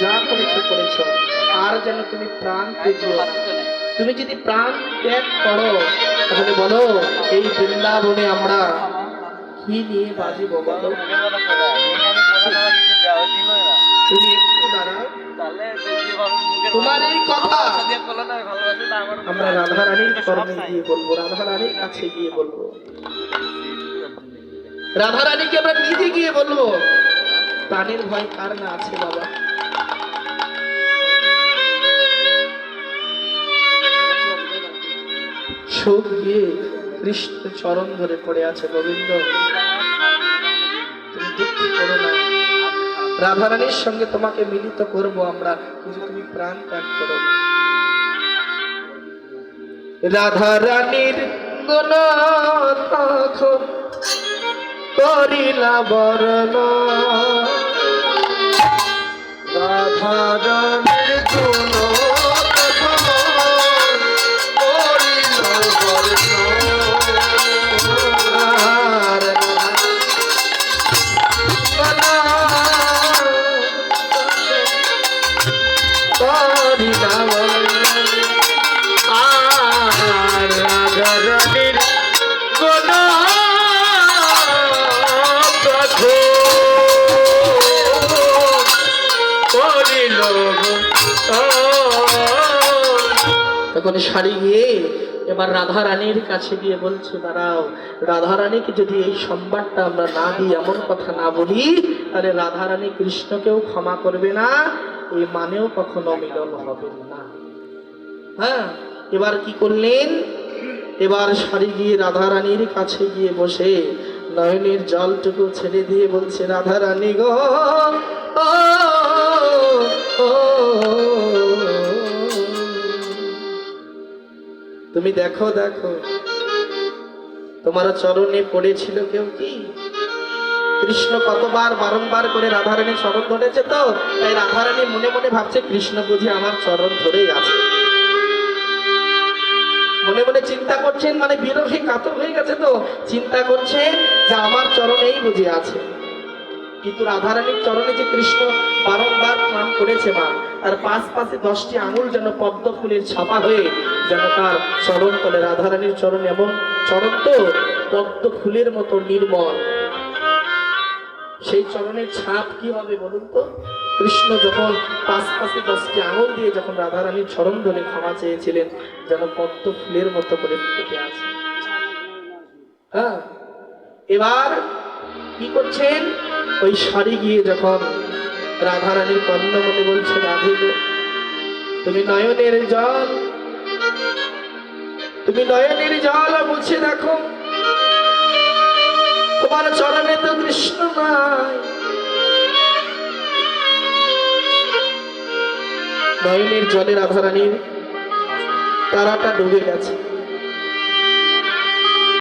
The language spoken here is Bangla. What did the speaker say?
যা করেছো করেছো, আর যেন তুমি প্রাণ ত্যাজিও না। তুমি যদি প্রাণ ত্যাগ করো তাহলে বলো এই বৃন্দাবনে আমরা কি নিয়ে বাজিব বলো? তুমি একটু দাঁড়াও, তোমার এই কথা আমরা রাধা রানীর চরণে গিয়ে বলবো, রাধা রানীর কাছে গিয়ে বলবো, রাধা রানীকে আমরা নিজে গিয়ে বলবো। প্রাণের ভয় কার না আছে বাবা? সুখ গিয়ে কৃষ্ণ চরণ ধরে পড়ে আছে। গোবিন্দ তুমি দুঃখ করো না, রাধা রানীর সঙ্গে তোমাকে মিলিত করবো আমরা, কিন্তু তুমি প্রাণ ত্যাগ করো না। রাধা রানীর গুণ তখন করিলা বর্ণ, রাধা রানীর গুণ তখন করিলা বর্ণ, করিলা বর্ণ, রাধা রানীর গুণ তখন শাড়ি গিয়ে এবার রাধা রানীর কাছে গিয়ে বলছে, দাঁড়াও, রাধা রানীকে যদি এই সম্বাদটা আমরা না দিই, এমন কথা না বলি, তাহলে রাধা রানী কৃষ্ণকেও ক্ষমা করবে না, এই মানেও কখনো মিলন হবে না। হ্যাঁ, এবার কি করলেন? এবার শাড়ি গিয়ে রাধা রানীর কাছে গিয়ে বসে নয়নের জলটুকু ছেড়ে দিয়ে বলছে, রাধা রানী গো, ও তুমি দেখো দেখো, তোমার চরণে পড়েছিল কেউ কি? কৃষ্ণ কতবার বারংবার করে রাধারানী চরণ ধরেছে, তো তাই রাধারানী মনে মনে ভাবছে কৃষ্ণ বুঝি আমার চরণ ধরেই আছে। মনে মনে চিন্তা করছেন, মানে বিরহে কাতর হয়ে গেছে, তো চিন্তা করছেন যে আমার চরণেই বুঝি আছে। কিন্তু রাধারানীর চরণে যে কৃষ্ণ বারংবার প্রণাম করেছে মা, তার পাশে 10টি আঙুল যেন পদ্ম ফুলের ছাপা হয়ে যেন তার চরণ তলে, রাধারানীর চরণ এমন চরণ তো পদ্ম ফুলের মতো নির্মল, সেই চরণের ছাপ কি হবে বলুন তো? কৃষ্ণ যখন পাশে 10টি আঙুল দিয়ে যখন রাধারানীর চরণ ধরে ক্ষমা চেয়েছিলেন, যেন পদ্ম ফুলের মতো করে ফুটে আছে। হ্যাঁ, এবার কি করছেন? ওই শাড়ি গিয়ে যখন রাধারানীর কর্ণ মনে বলছে, রাধে গো, তুমি নয়নের জল, তুমি নয়নের জল মুছে দেখো, তোমার চরণে তো কৃষ্ণ নাই। নয়নের জলে রাধারানীর তারাটা ডুবে গেছে।